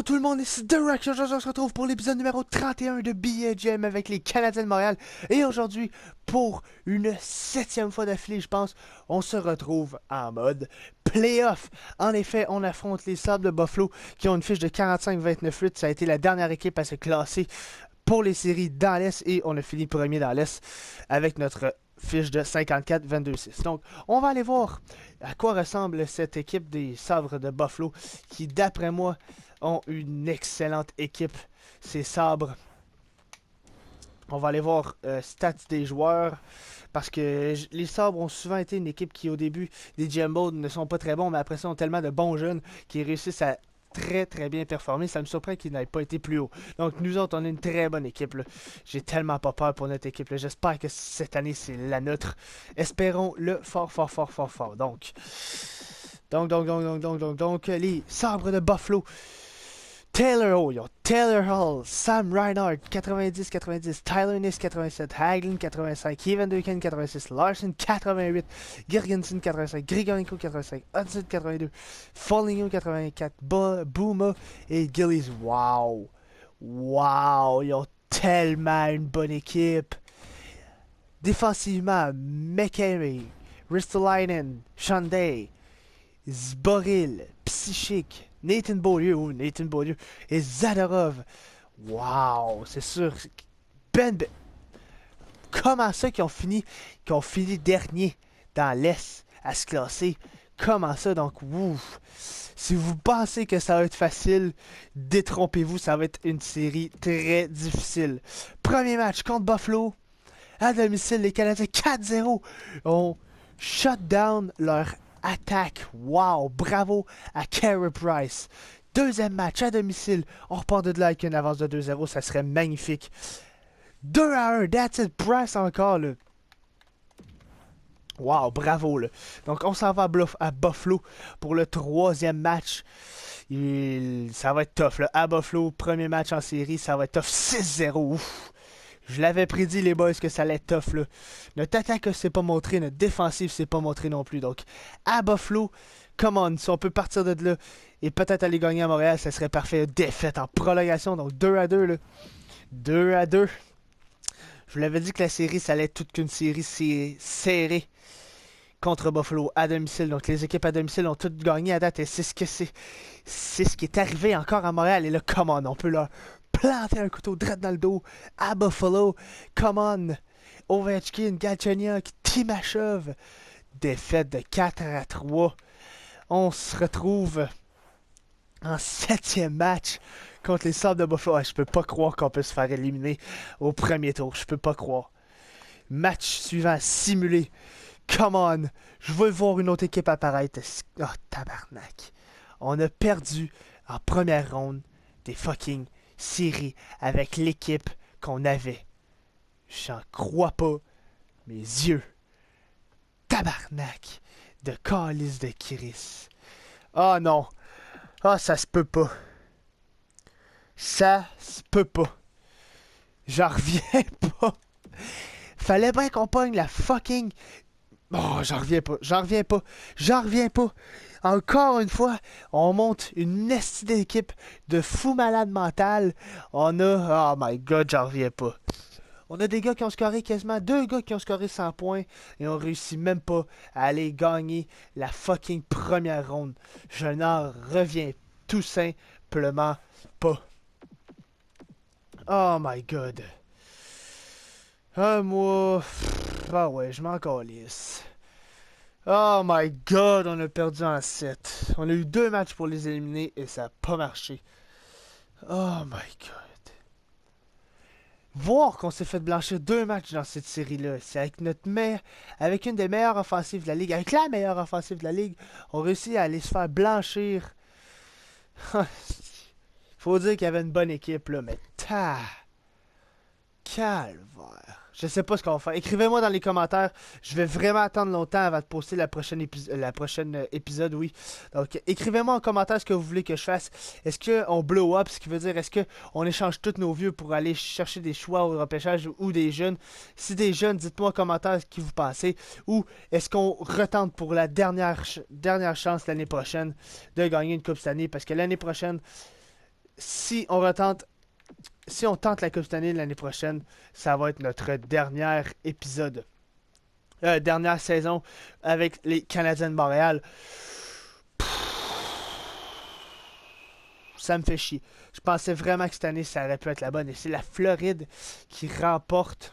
Allô tout le monde, ici Direction, on se retrouve pour l'épisode numéro 31 de BHM avec les Canadiens de Montréal. Et aujourd'hui, pour une 7e fois d'affilée, je pense, on se retrouve en mode playoff. En effet, on affronte les Sabres de Buffalo qui ont une fiche de 45-29-8. Ça a été la dernière équipe à se classer pour les séries dans l'Est et on a fini premier dans l'Est avec notre fiche de 54-22-6. Donc, on va aller voir à quoi ressemble cette équipe des Sabres de Buffalo qui, d'après moi, ont une excellente équipe. Ces Sabres. On va aller voir stats des joueurs. Parce que les Sabres ont souvent été une équipe qui, au début, des Jumbo ne sont pas très bons, mais après ça, ont tellement de bons jeunes qui réussissent à très bien performer. Ça me surprend qu'ils n'aient pas été plus haut. Donc, nous autres, on est une très bonne équipe. J'ai tellement pas peur pour notre équipe. J'espère que cette année, c'est la nôtre. Espérons-le fort. Donc, les Sabres de Buffalo. Taylor Hall, Sam Reinhart 90-90, Tyler Niss 87, Hagelin 85, Kevin Duquesne 86, Larson 88, Girgensson 85, Grigorenko 85, Hudson 82, Foligno 84, Bouma et Gillies. Wow, ils ont tellement une bonne équipe. Défensivement, McHenry, Ristolainen, Shandey, Zboril, Psychique, Nathan Beaulieu et Zadorov. Wow, c'est sûr. Comment ça qu'ils ont fini dernier dans l'Est à se classer? Comment ça? Donc, ouf. Si vous pensez que ça va être facile, détrompez-vous, ça va être une série très difficile. Premier match contre Buffalo. À domicile, les Canadiens 4-0 ont shut down leur attaque. Wow, bravo à Carey Price. Deuxième match à domicile. On repart de là avec une avance de 2-0. Ça serait magnifique. 2-1. That's it. Price encore, là. Wow, bravo, là. Donc, on s'en va à Buffalo pour le troisième match. Ça va être tough, là. À Buffalo, premier match en série, ça va être tough. 6-0. Ouf. Je l'avais prédit, les boys, que ça allait être tough, là. Notre attaque ne s'est pas montré, notre défensive s'est pas montré non plus. Donc, à Buffalo, come on, si on peut partir de là et peut-être aller gagner à Montréal, ça serait parfait. Défaite en prolongation, donc 2-2, là. 2-2. Je vous l'avais dit que la série, ça allait être toute qu'une série serrée contre Buffalo à domicile. Donc, les équipes à domicile ont toutes gagné à date et c'est ce qui est arrivé encore à Montréal. Et là, come on, on peut leur planter un couteau direct dans le dos à Buffalo. Come on. Ovechkin, Galchenyuk, Timashov. Défaite de 4-3. On se retrouve en 7e match contre les Sabres de Buffalo. Je peux pas croire qu'on peut se faire éliminer au premier tour. Je peux pas croire. Match suivant simulé. Come on. Je veux voir une autre équipe apparaître. Oh, tabarnak. On a perdu en première ronde des fucking série avec l'équipe qu'on avait. J'en crois pas mes yeux. Tabarnak de calice de Chris. Oh non. Ah, ça se peut pas. Ça se peut pas. J'en reviens pas. Fallait bien qu'on pogne la fucking... Oh, j'en reviens pas. Encore une fois, on monte une nestie d'équipe de fous malades mentales. On a... Oh my god, j'en reviens pas. On a des gars qui ont scoré quasiment 2 gars qui ont scoré 100 points et on réussit même pas à aller gagner la fucking première ronde. Je n'en reviens tout simplement pas. Oh my god. Moi... Ah ouais, je m'en calisse. Oh my god, on a perdu en 7. On a eu 2 matchs pour les éliminer et ça n'a pas marché. Oh my god. Voir qu'on s'est fait blanchir 2 matchs dans cette série-là, c'est avec une des meilleures offensives de la ligue, avec la meilleure offensive de la ligue, on réussit à aller se faire blanchir. Faut dire qu'il y avait une bonne équipe là, mais calvaire. Je sais pas ce qu'on va faire. Écrivez-moi dans les commentaires. Je vais vraiment attendre longtemps avant de poster la prochaine épisode, oui. Donc, écrivez-moi en commentaire ce que vous voulez que je fasse. Est-ce qu'on blow up, ce qui veut dire, est-ce qu'on échange tous nos vieux pour aller chercher des choix au repêchage ou des jeunes? Si des jeunes, dites-moi en commentaire ce que vous pensez. Ou est-ce qu'on retente pour la dernière chance l'année prochaine de gagner une coupe cette année? Parce que l'année prochaine... si on tente la Coupe Stanley l'année prochaine, ça va être notre dernier épisode. Dernière saison avec les Canadiens de Montréal. Ça me fait chier. Je pensais vraiment que cette année, ça aurait pu être la bonne. Et c'est la Floride qui remporte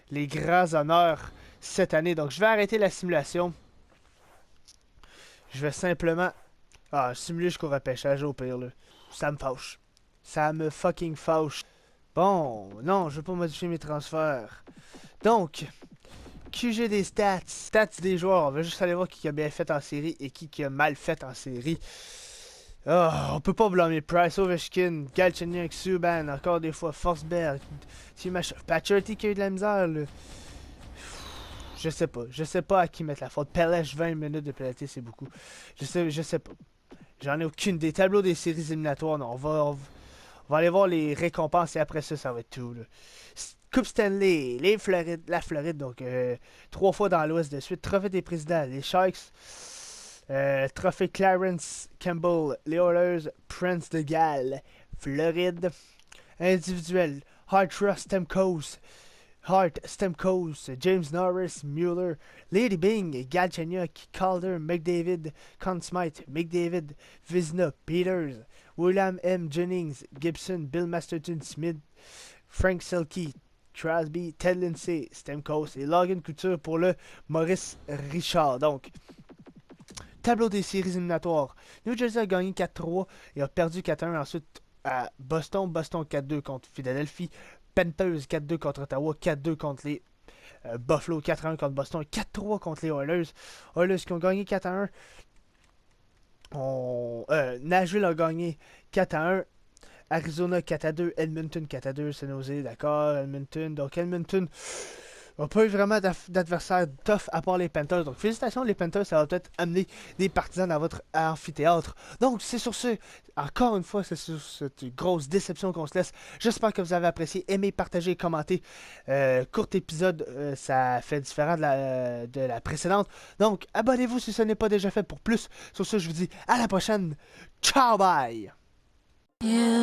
les grands honneurs cette année. Donc, je vais arrêter la simulation. Je vais simplement simuler jusqu'au repêchage au pire. Là. Ça me fâche. Ça me fucking fâche. Bon, non, je veux pas modifier mes transferts. Donc, QG des stats. Stats des joueurs. On va juste aller voir qui a bien fait en série et qui a mal fait en série. On peut pas blâmer Price, Ovechkin, Galchenyuk, Subban, encore des fois, Forsberg, Pacioretty qui a eu de la misère, là. Je sais pas à qui mettre la faute. Pelech, 20 minutes de pénalité, c'est beaucoup. Je sais pas. J'en ai aucune des tableaux des séries éliminatoires, non, on va aller voir les récompenses et après ça va être tout, là. Coupe Stanley, la Floride, donc 3 fois dans l'Ouest de suite, trophée des présidents, les Sharks, trophée Clarence Campbell, les Oilers, Prince de Galles, Floride, individuel, Hart Stamkos, James Norris, Mueller, Lady Byng, Galchenyuk, Calder, McDavid, Conn Smythe, McDavid, Vizina, Peters, William M. Jennings, Gibson, Bill Masterton, Smith, Frank Selke, Crosby, Ted Lindsay, Stamkos et Logan Couture pour le Maurice Richard. Donc, tableau des séries éliminatoires. New Jersey a gagné 4-3 et a perdu 4-1 ensuite à Boston. Boston 4-2 contre Philadelphie. Panthers 4-2 contre Ottawa. 4-2 contre les Buffalo. 4-1 contre Boston. 4-3 contre les Oilers. Oilers qui ont gagné 4-1. Nashville a gagné 4-1. Arizona 4-2, Edmonton 4-2, San Jose, d'accord, Edmonton. Donc Edmonton n'a pas eu vraiment d'adversaire tough à part les Panthers. Donc félicitations les Panthers, ça va peut-être amener des partisans dans votre amphithéâtre. Donc c'est sur ce, encore une fois, c'est sur cette grosse déception qu'on se laisse. J'espère que vous avez apprécié, aimé, partagé, commenté. Court épisode, ça fait différent de la précédente. Donc abonnez-vous si ce n'est pas déjà fait pour plus. Sur ce, je vous dis à la prochaine. Ciao, bye! Yeah.